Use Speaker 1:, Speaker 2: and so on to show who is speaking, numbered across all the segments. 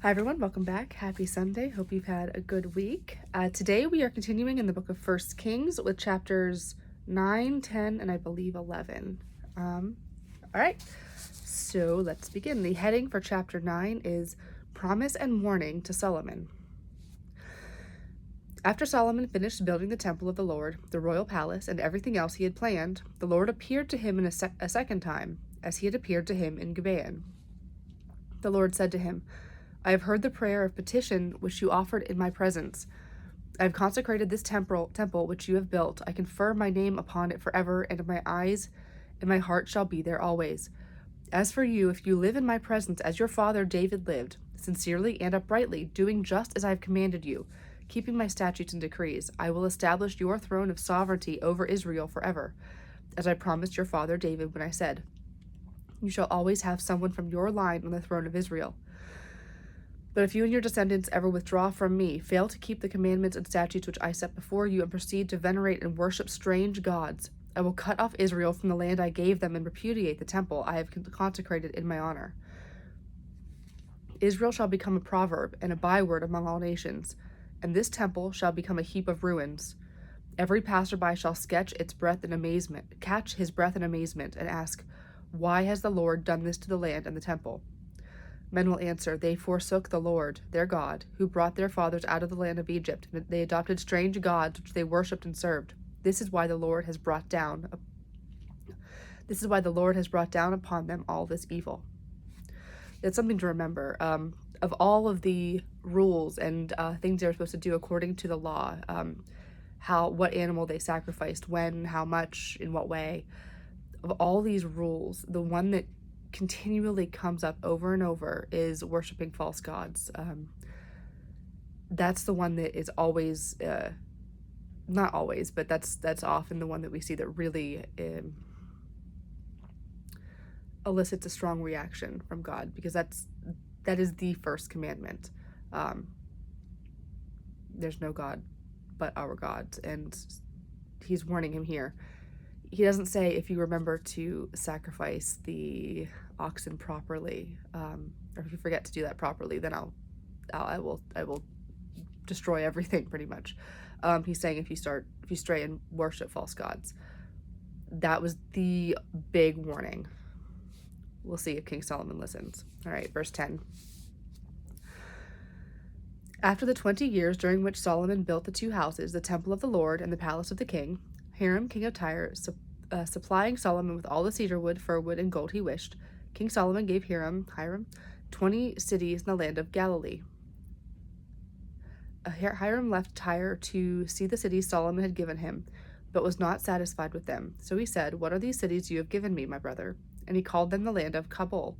Speaker 1: Hi everyone, welcome back. Happy Sunday. Hope you've had a good week. Today we are continuing in the book of First Kings with chapters 9, 10, and I believe 11. All right, so let's begin. The heading for chapter 9 is Promise and Warning to Solomon. After Solomon finished building the temple of the Lord, the royal palace, and everything else he had planned, the Lord appeared to him a second time, as he had appeared to him in Gibeon. The Lord said to him, I have heard the prayer of petition which you offered in my presence. I have consecrated this temple which you have built. I confer my name upon it forever, and my eyes and my heart shall be there always. As for you, if you live in my presence as your father David lived, sincerely and uprightly, doing just as I have commanded you, keeping my statutes and decrees, I will establish your throne of sovereignty over Israel forever, as I promised your father David when I said, you shall always have someone from your line on the throne of Israel. But if you and your descendants ever withdraw from me, fail to keep the commandments and statutes which I set before you, and proceed to venerate and worship strange gods, I will cut off Israel from the land I gave them and repudiate the temple I have consecrated in my honor. Israel shall become a proverb and a byword among all nations, and this temple shall become a heap of ruins. Every passerby shall catch his breath in amazement, and ask, why has the Lord done this to the land and the temple? Men will answer, they forsook the Lord, their God, who brought their fathers out of the land of Egypt, and they adopted strange gods which they worshipped and served. This is why the Lord has brought down upon them all this evil. It's something to remember. Of all of the rules and things they were supposed to do according to the law, what animal they sacrificed, when, how much, in what way, of all these rules, the one that continually comes up over and over is worshiping false gods. That's the one that is always, not always, but that's often the one that we see that really elicits a strong reaction from God, because that is the first commandment. There's no God but our God, and he's warning him here. He doesn't say, if you remember to sacrifice the oxen properly, or if you forget to do that properly, then I will destroy everything, pretty much. He's saying if you stray and worship false gods. That was the big warning. We'll see if King Solomon listens. All right, verse 10. After the 20 years during which Solomon built the two houses, the temple of the Lord and the palace of the king, Hiram, king of Tyre, supplying Solomon with all the cedar wood, fir wood, and gold he wished, King Solomon gave Hiram 20 cities in the land of Galilee. Hiram left Tyre to see the cities Solomon had given him, but was not satisfied with them. So he said, what are these cities you have given me, my brother? And he called them the land of Kabul,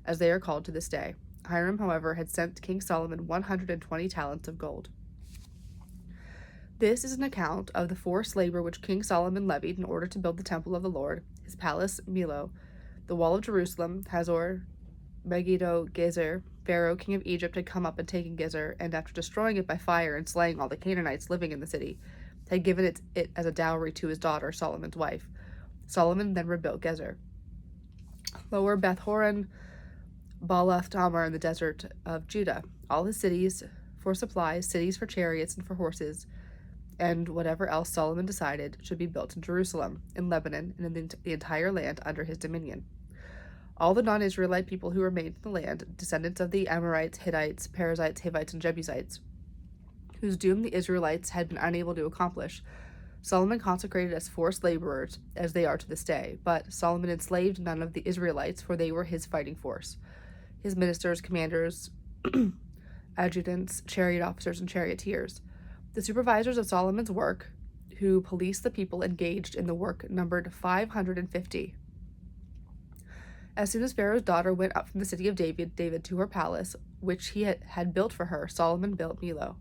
Speaker 1: as they are called to this day. Hiram, however, had sent King Solomon 120 talents of gold. This is an account of the forced labor which King Solomon levied in order to build the temple of the Lord, his palace Millo, the wall of Jerusalem, Hazor, Megiddo, Gezer. Pharaoh, king of Egypt, had come up and taken Gezer, and after destroying it by fire and slaying all the Canaanites living in the city, had given it as a dowry to his daughter, Solomon's wife. Solomon then rebuilt Gezer. Lower Beth Horon, Baalath Tamar in the desert of Judah, all his cities for supplies, cities for chariots and for horses, and whatever else Solomon decided should be built in Jerusalem, in Lebanon, and in the entire land under his dominion. All the non-Israelite people who remained in the land, descendants of the Amorites, Hittites, Perizzites, Hivites, and Jebusites, whose doom the Israelites had been unable to accomplish, Solomon consecrated as forced laborers, as they are to this day. But Solomon enslaved none of the Israelites, for they were his fighting force. His ministers, commanders, adjutants, chariot officers, and charioteers. The supervisors of Solomon's work, who policed the people engaged in the work, numbered 550. As soon as Pharaoh's daughter went up from the city of David to her palace, which he had built for her, Solomon built Millo.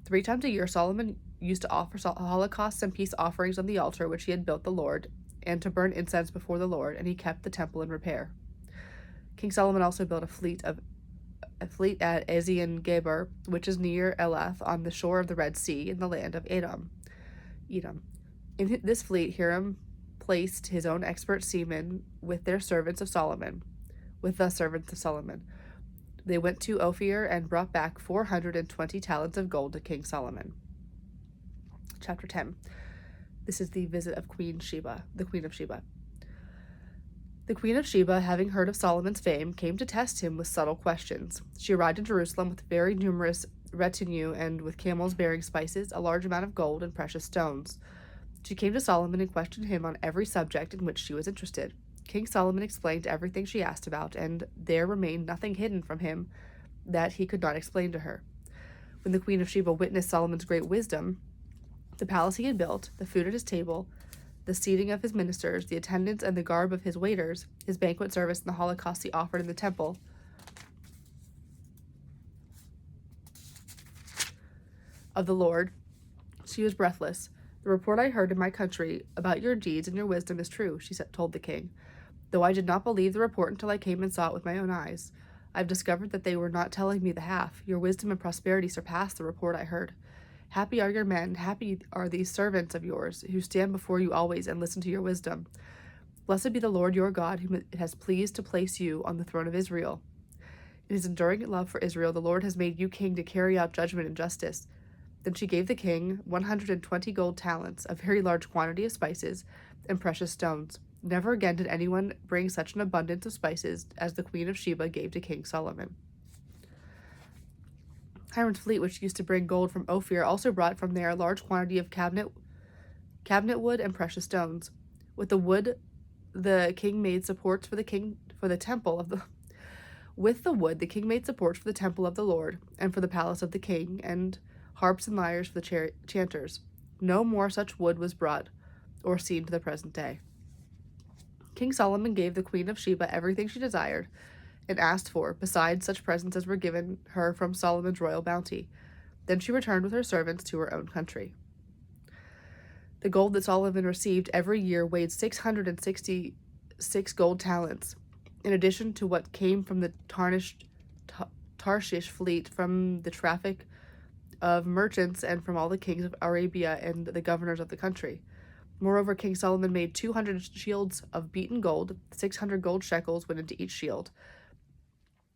Speaker 1: 3 times a year Solomon used to offer holocausts and peace offerings on the altar which he had built the Lord, and to burn incense before the Lord, and he kept the temple in repair. King Solomon also built a fleet at Ezion-Geber, which is near Elath, on the shore of the Red Sea, in the land of Edom. In this fleet, Hiram placed his own expert seamen with the servants of Solomon, They went to Ophir and brought back 420 talents of gold to King Solomon. Chapter 10. This is the visit of the Queen of Sheba. The Queen of Sheba, having heard of Solomon's fame, came to test him with subtle questions. She arrived in Jerusalem with very numerous retinue and with camels bearing spices, a large amount of gold, and precious stones. She came to Solomon and questioned him on every subject in which she was interested. King Solomon explained everything she asked about, and there remained nothing hidden from him that he could not explain to her. When the Queen of Sheba witnessed Solomon's great wisdom, the palace he had built, the food at his table, the seating of his ministers, the attendance and the garb of his waiters, his banquet service, and the holocaust he offered in the temple of the Lord, she was breathless. The report I heard in my country about your deeds and your wisdom is true, she told the king, though I did not believe the report until I came and saw it with my own eyes. I've discovered that they were not telling me the half. Your wisdom and prosperity surpassed the report I heard. Happy are your men, happy are these servants of yours, who stand before you always and listen to your wisdom. Blessed be the Lord your God, whom it has pleased to place you on the throne of Israel. In his enduring love for Israel, the Lord has made you king to carry out judgment and justice. Then she gave the king 120 gold talents, a very large quantity of spices, and precious stones. Never again did anyone bring such an abundance of spices as the Queen of Sheba gave to King Solomon. Hiram's fleet, which used to bring gold from Ophir, also brought from there a large quantity of cabinet wood and precious stones. With the wood, the king made supports for the temple of the Lord, and for the palace of the king, and harps and lyres for the chanters. No more such wood was brought or seen to the present day. King Solomon gave the Queen of Sheba everything she desired and asked for, besides such presents as were given her from Solomon's royal bounty. Then she returned with her servants to her own country. The gold that Solomon received every year weighed 666 gold talents, in addition to what came from the Tarshish fleet, from the traffic of merchants, and from all the kings of Arabia and the governors of the country. Moreover, King Solomon made 200 shields of beaten gold. 600 gold shekels went into each shield,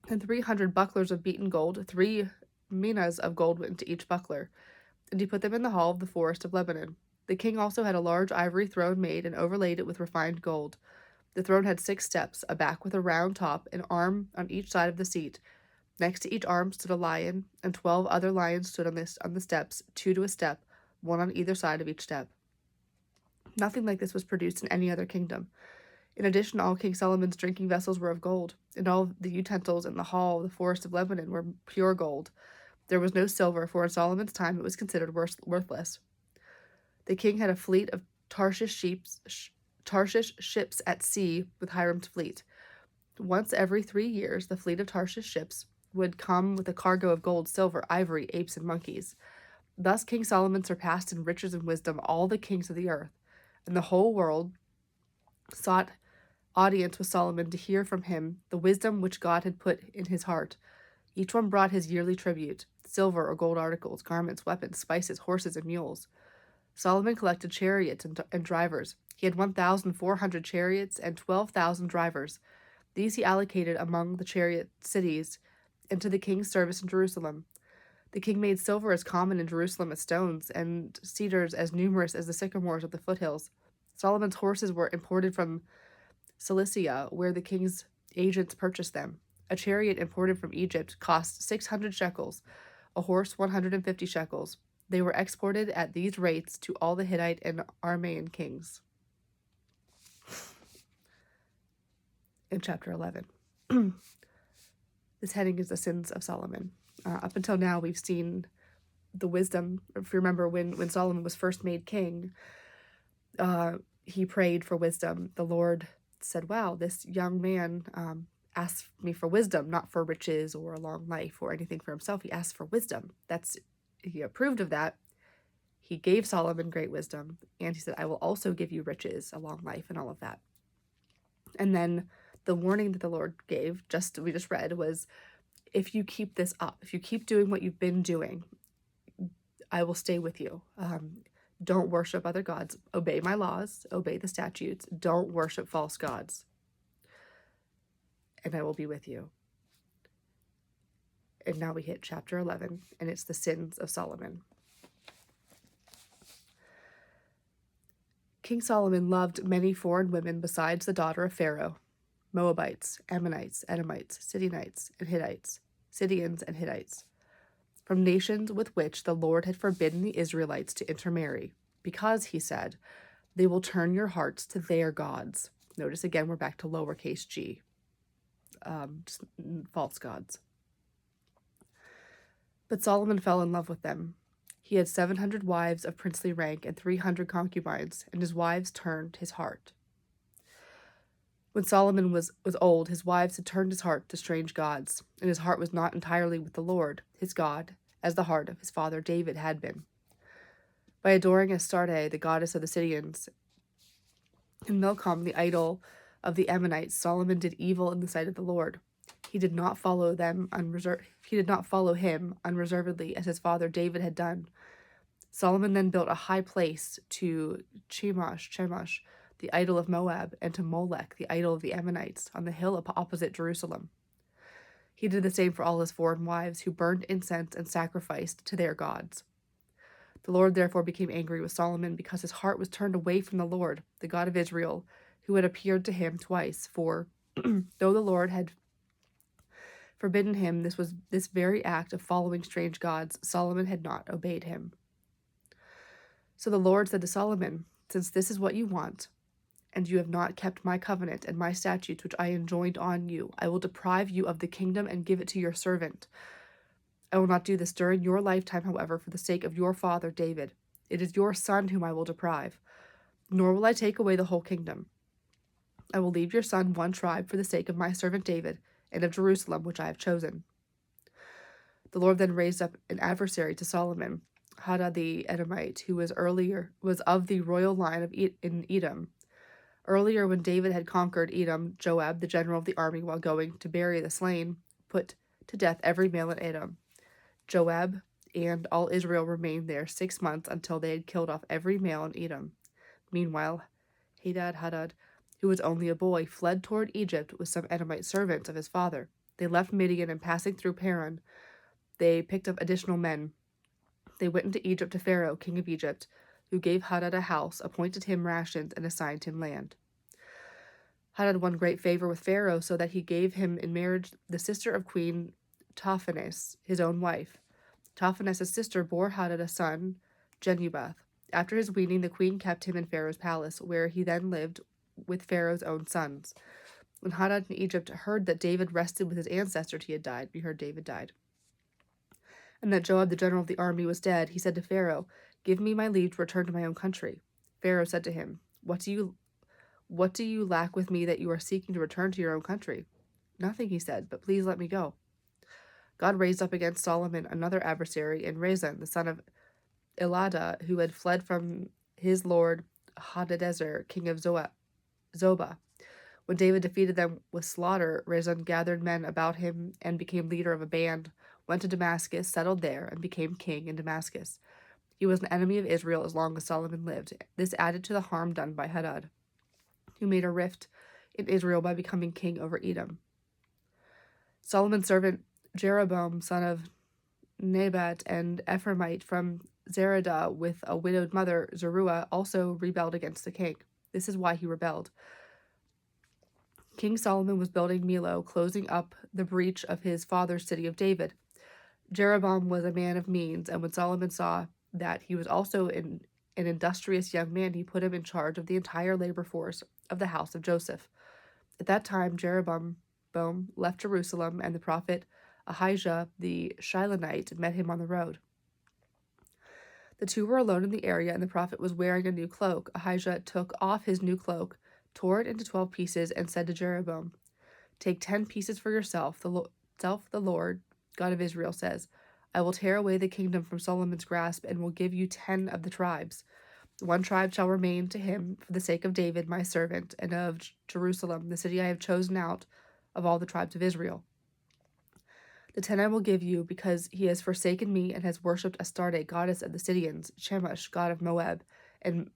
Speaker 1: and 300 bucklers of beaten gold. 3 minas of gold went into each buckler, and he put them in the hall of the forest of Lebanon. The king also had a large ivory throne made and overlaid it with refined gold. The throne had 6 steps, a back with a round top, an arm on each side of the seat. Next to each arm stood a lion, and 12 other lions stood on the steps, 2 to a step, 1 on either side of each step. Nothing like this was produced in any other kingdom. In addition, all King Solomon's drinking vessels were of gold, and all the utensils in the hall of the forest of Lebanon were pure gold. There was no silver, for in Solomon's time it was considered worthless. The king had a fleet of Tarshish ships at sea with Hiram's fleet. Once every 3 years, the fleet of Tarshish ships would come with a cargo of gold, silver, ivory, apes, and monkeys. Thus King Solomon surpassed in riches and wisdom all the kings of the earth, and the whole world sought audience with Solomon to hear from him the wisdom which God had put in his heart. Each one brought his yearly tribute, silver or gold articles, garments, weapons, spices, horses, and mules. Solomon collected chariots and drivers. He had 1,400 chariots and 12,000 drivers. These he allocated among the chariot cities and to the king's service in Jerusalem. The king made silver as common in Jerusalem as stones, and cedars as numerous as the sycamores of the foothills. Solomon's horses were imported from Cilicia, where the king's agents purchased them. A chariot imported from Egypt cost 600 shekels, a horse 150 shekels. They were exported at these rates to all the Hittite and Aramean kings. In chapter 11. This heading is the sins of Solomon. Up until now, we've seen the wisdom. If you remember, when Solomon was first made king, he prayed for wisdom. The Lord said, wow, this young man asked me for wisdom, not for riches or a long life or anything for himself. He asked for wisdom. He approved of that. He gave Solomon great wisdom, and he said, I will also give you riches, a long life, and all of that. And then the warning that the Lord gave, we just read, was, if you keep this up, if you keep doing what you've been doing, I will stay with you. Don't worship other gods. Obey my laws. Obey the statutes. Don't worship false gods. And I will be with you. And now we hit chapter 11, and it's the sins of Solomon. King Solomon loved many foreign women besides the daughter of Pharaoh: Moabites, Ammonites, Edomites, Sidonites, and Hittites, Sidonians and Hittites, from nations with which the Lord had forbidden the Israelites to intermarry, because, he said, they will turn your hearts to their gods. Notice again, we're back to lowercase g, just false gods. But Solomon fell in love with them. He had 700 wives of princely rank and 300 concubines, and his wives turned his heart. When Solomon was old, his wives had turned his heart to strange gods, and his heart was not entirely with the Lord, his God, as the heart of his father David had been. By adoring Astarte, the goddess of the Sidonians, and Milcom, the idol of the Ammonites, Solomon did evil in the sight of the Lord. He did not follow him unreservedly as his father David had done. Solomon then built a high place to Chemosh, the idol of Moab, and to Molech, the idol of the Ammonites, on the hill opposite Jerusalem. He did the same for all his foreign wives, who burned incense and sacrificed to their gods. The Lord therefore became angry with Solomon, because his heart was turned away from the Lord, the God of Israel, who had appeared to him twice. For though the Lord had forbidden him this very act of following strange gods, Solomon had not obeyed him. So the Lord said to Solomon, "Since this is what you want, and you have not kept my covenant and my statutes which I enjoined on you, I will deprive you of the kingdom and give it to your servant. I will not do this during your lifetime, however, for the sake of your father David. It is your son whom I will deprive, nor will I take away the whole kingdom. I will leave your son one tribe for the sake of my servant David and of Jerusalem, which I have chosen." The Lord then raised up an adversary to Solomon, Hadad the Edomite, who was of the royal line in Edom. Earlier, when David had conquered Edom, Joab, the general of the army, while going to bury the slain, put to death every male in Edom. Joab and all Israel remained there 6 months until they had killed off every male in Edom. Meanwhile, Hadad, who was only a boy, fled toward Egypt with some Edomite servants of his father. They left Midian, and passing through Paran, they picked up additional men. They went into Egypt to Pharaoh, king of Egypt, who gave Hadad a house, appointed him rations, and assigned him land. Hadad won great favor with Pharaoh, so that he gave him in marriage the sister of Queen Tahpenes, his own wife. Tahpenes' sister bore Hadad a son, Genubath. After his weaning, the queen kept him in Pharaoh's palace, where he then lived with Pharaoh's own sons. When Hadad in Egypt heard that David rested with his ancestors, David died, and that Joab, the general of the army, was dead, he said to Pharaoh, "Give me my leave to return to my own country." Pharaoh said to him, What do you lack with me that you are seeking to return to your own country?" "Nothing," he said, "but please let me go." God raised up against Solomon another adversary in Rezon, the son of Eladah, who had fled from his lord Hadadezer, king of Zobah. When David defeated them with slaughter, Rezon gathered men about him and became leader of a band, went to Damascus, settled there, and became king in Damascus. He was an enemy of Israel as long as Solomon lived. This added to the harm done by Hadad, who made a rift in Israel by becoming king over Edom. Solomon's servant Jeroboam, son of Nebat, and Ephraimite from Zeradah, with a widowed mother, Zeruiah, also rebelled against the king. This is why he rebelled. King Solomon was building Millo, closing up the breach of his father's city of David. Jeroboam was a man of means, and when Solomon saw that he was also an industrious young man, he put him in charge of the entire labor force of the house of Joseph. At that time, Jeroboam left Jerusalem, and the prophet Ahijah the Shilonite met him on the road. The two were alone in the area, and the prophet was wearing a new cloak. Ahijah took off his new cloak, tore it into 12 pieces, and said to Jeroboam, "Take 10 pieces for yourself. The Lord, God of Israel, says, I will tear away the kingdom from Solomon's grasp, and will give you 10 of the tribes. 1 tribe shall remain to him for the sake of David, my servant, and of Jerusalem, the city I have chosen out of all the tribes of Israel. The 10 I will give you, because he has forsaken me and has worshipped Astarte, goddess of the Sidonians, Chemosh, god of Moab, and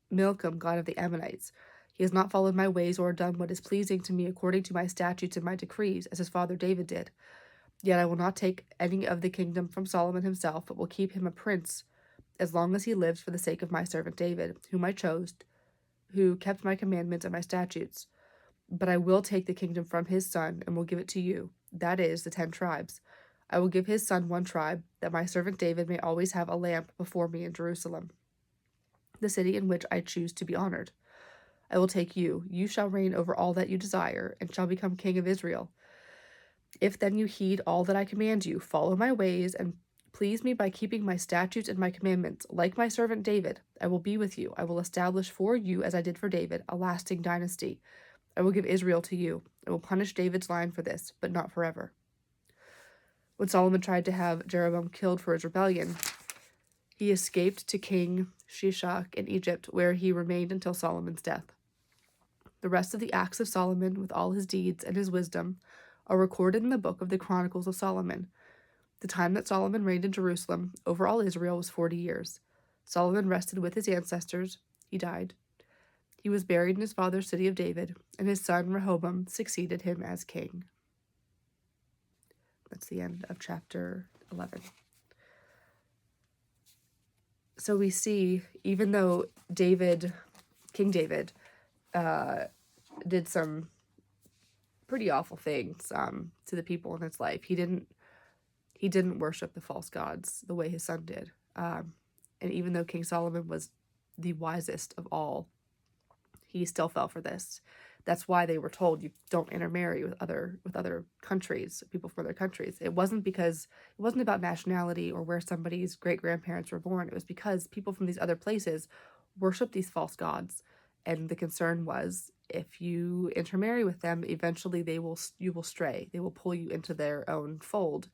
Speaker 1: Milcom, god of the Ammonites. He has not followed my ways or done what is pleasing to me according to my statutes and my decrees, as his father David did. Yet I will not take any of the kingdom from Solomon himself, but will keep him a prince as long as he lives for the sake of my servant David, whom I chose, who kept my commandments and my statutes. But I will take the kingdom from his son and will give it to you, that is, the 10 tribes. I will give his son 1 tribe, that my servant David may always have a lamp before me in Jerusalem, the city in which I choose to be honored. I will take you. You shall reign over all that you desire, and shall become king of Israel. If then you heed all that I command you, follow my ways, and please me by keeping my statutes and my commandments, like my servant David, I will be with you. I will establish for you, as I did for David, a lasting dynasty. I will give Israel to you. I will punish David's line for this, but not forever. When Solomon tried to have Jeroboam killed for his rebellion, he escaped to King Shishak in Egypt, where he remained until Solomon's death. The rest of the acts of Solomon, with all his deeds and his wisdom, are recorded in the book of the Chronicles of Solomon. The time that Solomon reigned in Jerusalem over all Israel was 40 years. Solomon rested with his ancestors. He died. He was buried in his father's city of David, and his son Rehoboam succeeded him as king. That's the end of chapter 11. So we see, even though King David, did some pretty awful things to the people in his life, he didn't worship the false gods the way his son did. And even though King Solomon was the wisest of all, he still fell for this. That's why they were told you don't intermarry with other countries, people from other countries. It wasn't about nationality or where somebody's great-grandparents were born. It was because people from these other places worship these false gods. And the concern was, if you intermarry with them, eventually you will stray. They will pull you into their own fold,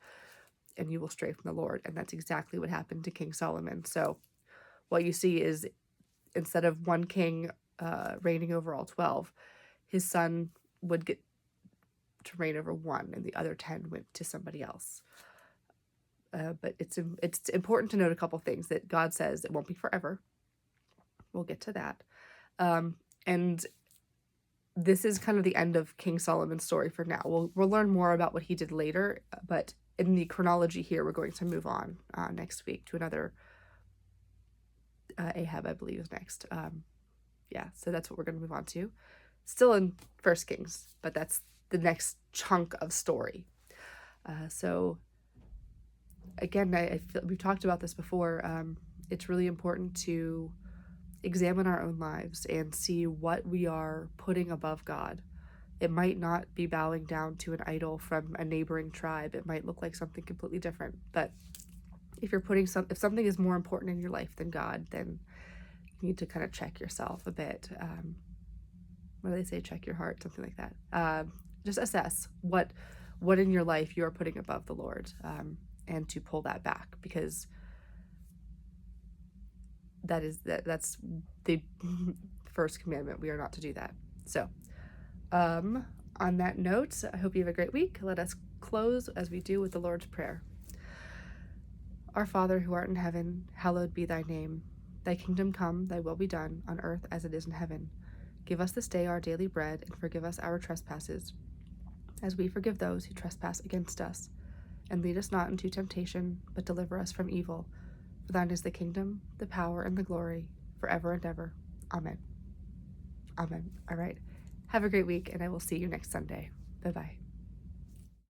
Speaker 1: and you will stray from the Lord. And that's exactly what happened to King Solomon. So what you see is, instead of one king reigning over all 12, his son would get to reign over 1, and the other 10 went to somebody else. But it's important to note a couple things, that God says it won't be forever. We'll get to that. And this is kind of the end of King Solomon's story for now. We'll learn more about what he did later, but in the chronology here, we're going to move on next week to another Ahab, I believe, is next. So that's what we're going to move on to. Still in 1 Kings, but that's the next chunk of story. So again, I feel we've talked about this before. It's really important to examine our own lives and see what we are putting above God. It might not be bowing down to an idol from a neighboring tribe. It might look like something completely different. But if if something is more important in your life than God, then you need to kind of check yourself a bit. What do they say? Check your heart, something like that. Just assess what in your life you are putting above the Lord, and to pull that back, because that's the first commandment. We are not to do that. So, on that note, I hope you have a great week. Let us close as we do with the Lord's Prayer. Our Father, who art in heaven, hallowed be thy name. Thy kingdom come, thy will be done, on earth as it is in heaven. Give us this day our daily bread, and forgive us our trespasses, as we forgive those who trespass against us. And lead us not into temptation, but deliver us from evil. For thine is the kingdom, the power, and the glory, forever and ever. Amen. Amen. All right. Have a great week, and I will see you next Sunday. Bye-bye.